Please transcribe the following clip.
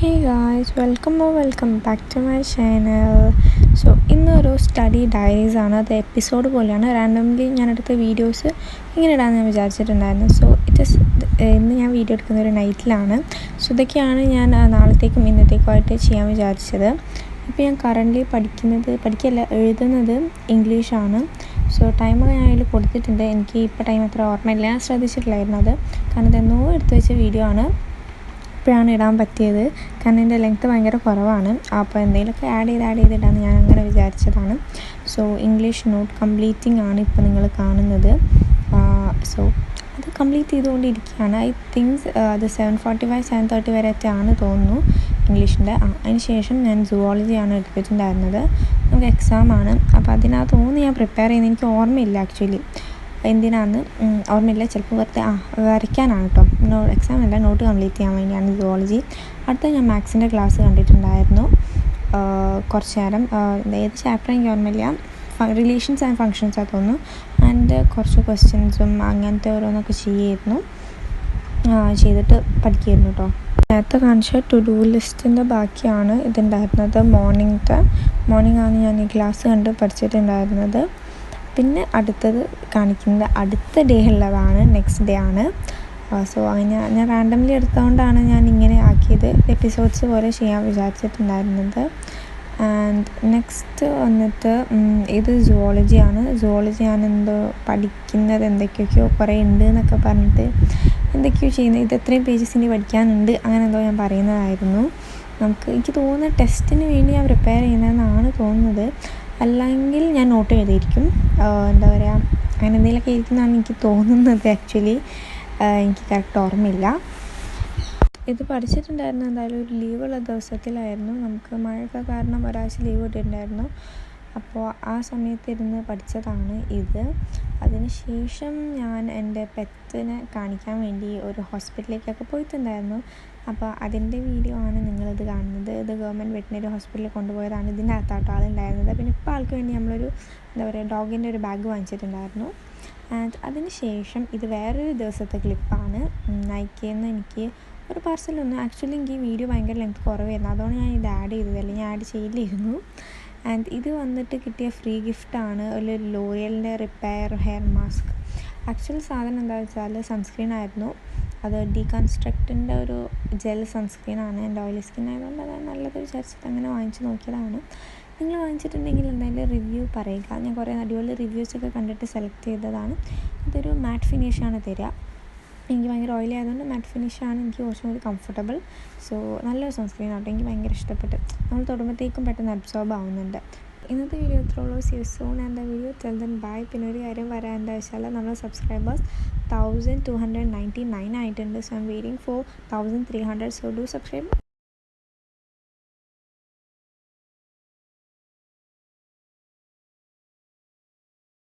Hey guys, welcome back to my channel. So ഇന്നൊരു study diaries ആണ്. അത് episode പോലെയാണ്. റാൻഡംലി ഞാനെടുത്ത വീഡിയോസ് ഇങ്ങനെ ഇടാമെന്ന് ഞാൻ വിചാരിച്ചിട്ടുണ്ടായിരുന്നു. സോ ഇന്ന് ഞാൻ വീഡിയോ എടുക്കുന്ന ഒരു നൈറ്റിലാണ്. സോ ഇതൊക്കെയാണ് ഞാൻ നാളത്തേക്കും ഇന്നത്തേക്കുമായിട്ട് ചെയ്യാൻ വിചാരിച്ചത്. ഇപ്പോൾ ഞാൻ കറൻ്റ്ലി എഴുതുന്നത് ഇംഗ്ലീഷാണ്. സോ ടൈമൊക്കെ ഞാൻ അതിൽ കൊടുത്തിട്ടുണ്ട്. എനിക്ക് ഇപ്പോൾ ടൈം അത്ര ഓർമ്മയില്ല, ഞാൻ ശ്രദ്ധിച്ചിട്ടില്ലായിരുന്നു അത്. കാരണം ഇതെന്നോ എടുത്തു വെച്ച വീഡിയോ ആണ്. ഇപ്പോഴാണ് ഇടാൻ പറ്റിയത്, കാരണം എൻ്റെ ലെങ്ത്ത് ഭയങ്കര കുറവാണ്. അപ്പോൾ എന്തെങ്കിലുമൊക്കെ ആഡ് ചെയ്തിടാമെന്ന് ഞാൻ അങ്ങനെ വിചാരിച്ചതാണ്. സോ ഇംഗ്ലീഷ് നോട്ട് കംപ്ലീറ്റിംഗ് ആണ് ഇപ്പോൾ നിങ്ങൾ കാണുന്നത്. സോ അത് കംപ്ലീറ്റ് ചെയ്തുകൊണ്ടിരിക്കുകയാണ്. ഐ തിങ്ക്സ് അത് 7:45 7:30 വരെയൊക്കെയാണ് തോന്നുന്നു ഇംഗ്ലീഷിൻ്റെ. അതിന് ശേഷം ഞാൻ സുവോളജിയാണ് എടുത്തിട്ടുണ്ടായിരുന്നത്. നമുക്ക് എക്സാമാണ്. അപ്പോൾ അതിനകത്ത് ഞാൻ പ്രിപ്പയർ ചെയ്യുന്നത് എനിക്ക് ഓർമ്മയില്ല. ആക്ച്വലി എന്തിനാണെന്ന് ഓർമ്മയില്ല. ചിലപ്പോൾ വെറുതെ വരയ്ക്കാനാണ് കേട്ടോ. എക്സാം അല്ല, നോട്ട് കംപ്ലീറ്റ് ചെയ്യാൻ വേണ്ടിയാണ് സുവോളജി. അടുത്ത ഞാൻ മാത്സിൻ്റെ ക്ലാസ് കണ്ടിട്ടുണ്ടായിരുന്നു കുറച്ച് നേരം. ഏത് ചാപ്റ്റർ എനിക്ക് ഓർമ്മയില്ല. റിലേഷൻസ് ആൻഡ് ഫങ്ഷൻസ് തോന്നുന്നു. ആൻഡ് കുറച്ച് ക്വസ്റ്റ്യൻസും അങ്ങനത്തെ ഓരോന്നൊക്കെ ചെയ്തിട്ട് പഠിക്കുമായിരുന്നു കേട്ടോ. നേരത്തെ കാണിച്ച ടു ഡു ലിസ്റ്റിൻ്റെ ബാക്കിയാണ് ഇതുണ്ടായിരുന്നത്. മോർണിംഗ് ആണ് ഞാൻ ഈ ക്ലാസ് കണ്ട് പഠിച്ചിട്ടുണ്ടായിരുന്നത്. പിന്നെ അടുത്തത് കാണിക്കുന്നത് അടുത്ത ഡേ ഉള്ളതാണ്, നെക്സ്റ്റ് ഡേ ആണ്. സോ അങ്ങനെ ഞാൻ റാൻഡംലി എടുത്തുകൊണ്ടാണ് ഞാൻ ഇങ്ങനെ ആക്കിയത്. എപ്പിസോഡ്സ് പോലെ ചെയ്യാൻ വിചാരിച്ചിട്ടുണ്ടായിരുന്നത്. ആൻഡ് നെക്സ്റ്റ് വന്നിട്ട് ഇത് സുവോളജിയാണ്. സുവോളജി ഞാൻ പഠിക്കുന്നത് എന്തൊക്കെയൊക്കെയോ കുറേ ഉണ്ട് എന്നൊക്കെ പറഞ്ഞിട്ട് എന്തൊക്കെയോ ചെയ്യുന്നത്. ഇത് എത്രയും പേജസ് ഇനി പഠിക്കാനുണ്ട് അങ്ങനെ എന്തോ ഞാൻ പറയുന്നതായിരുന്നു. എനിക്ക് തോന്നുന്നത് ടെസ്റ്റിന് വേണ്ടി ഞാൻ പ്രിപ്പയർ ചെയ്യുന്നതെന്നാണ് തോന്നുന്നത്. അല്ലെങ്കിൽ ഞാൻ നോട്ട് എഴുതിയിരിക്കും. എന്താ പറയുക, അങ്ങനെ എന്തെങ്കിലുമൊക്കെ ഇരിക്കുന്നതാണ് എനിക്ക് തോന്നുന്നത്. ആക്ച്വലി എനിക്ക് കറക്റ്റ് ഓർമ്മയില്ല. ഇത് പഠിച്ചിട്ടുണ്ടായിരുന്നു എന്തായാലും ഒരു ലീവുള്ള ദിവസത്തിലായിരുന്നു. നമുക്ക് മഴയൊക്കെ കാരണം ഒരാഴ്ച ലീവ് ഇട്ടിട്ടുണ്ടായിരുന്നു. അപ്പോൾ ആ സമയത്തിരുന്ന് പഠിച്ചതാണ് ഇത്. അതിനുശേഷം ഞാൻ എൻ്റെ പെറ്റിനെ കാണിക്കാൻ വേണ്ടി ഒരു ഹോസ്പിറ്റലിലേക്കൊക്കെ പോയിട്ടുണ്ടായിരുന്നു. അപ്പോൾ അതിൻ്റെ വീഡിയോ ആണ് നിങ്ങളിത് കാണുന്നത്. ഇത് ഗവൺമെൻറ് വെറ്റിനറി ഹോസ്പിറ്റലിൽ കൊണ്ടുപോയതാണ്. ഇതിൻ്റെ അകത്താട്ടോ ആളുണ്ടായിരുന്നത്. പിന്നെ ഇപ്പോൾ ആൾക്ക് വേണ്ടി നമ്മളൊരു ഡോഗിൻ്റെ ഒരു ബാഗ് വാങ്ങിച്ചിട്ടുണ്ടായിരുന്നു. ആൻഡ് അതിന് ശേഷം ഇത് വേറൊരു ദിവസത്തെ ക്ലിപ്പാണ്. നൈക്കിയിൽ നിന്ന് എനിക്ക് ഒരു പാർസൽ വന്നു. ആക്ച്വലി എനിക്ക് ഈ വീഡിയോ ഭയങ്കര ലെങ്ത് കുറവായിരുന്നു, അതുകൊണ്ട് ഞാൻ ഇത് ആഡ് ചെയ്തത്, അല്ലെങ്കിൽ ഞാൻ ആഡ് ചെയ്യില്ലായിരുന്നു. ആൻഡ് ഇത് വന്നിട്ട് കിട്ടിയ ഫ്രീ ഗിഫ്റ്റാണ്. ഒരു ലോറിയലിൻ്റെ റിപ്പയർ ഹെയർ മാസ്ക്. ആക്ച്വലി സാധനം എന്താ വെച്ചാൽ സൺസ്ക്രീൻ ആയിരുന്നു. അത് ഡീകൺസ്ട്രക്റ്റിൻ്റെ ഒരു ജെൽ സൺസ്ക്രീനാണ്. എൻ്റെ ഓയിലി സ്കിൻ ആയതുകൊണ്ട് അത് നല്ലത് വിചാരിച്ചിട്ട് അങ്ങനെ വാങ്ങിച്ച് നോക്കിയതാണ്. നിങ്ങൾ വാങ്ങിച്ചിട്ടുണ്ടെങ്കിൽ എന്തായാലും റിവ്യൂ പറയുക. ഞാൻ കുറേ അടിപൊളി റിവ്യൂസൊക്കെ കണ്ടിട്ട് സെലക്ട് ചെയ്തതാണ്. ഇതൊരു മാറ്റ് ഫിനിഷാണ് തരിക. എനിക്ക് ഭയങ്കര ഓയിലി ആയതുകൊണ്ട് മാറ്റ് ഫിനിഷാണ് എനിക്ക് കുറച്ചും കൂടി കംഫർട്ടബിൾ. സോ നല്ലൊരു സൺസ്ക്രീൻ ആട്ടോ, എനിക്ക് ഭയങ്കര ഇഷ്ടപ്പെട്ട്. നമ്മൾ തൊടുമ്പോഴത്തേക്കും പെട്ടെന്ന് അബ്സോർബ് ആവുന്നുണ്ട്. ഇന്നത്തെ വീഡിയോ ഇത്രേ ഉള്ളൂ. See you soon and video till then bye. പിന്നെ ഒരു കാര്യം എന്താ വെച്ചാൽ നമ്മുടെ സബ്സ്ക്രൈബേഴ്സ് 1299 ആയിട്ടുണ്ട്. So I'm waiting for 1300. So do subscribe.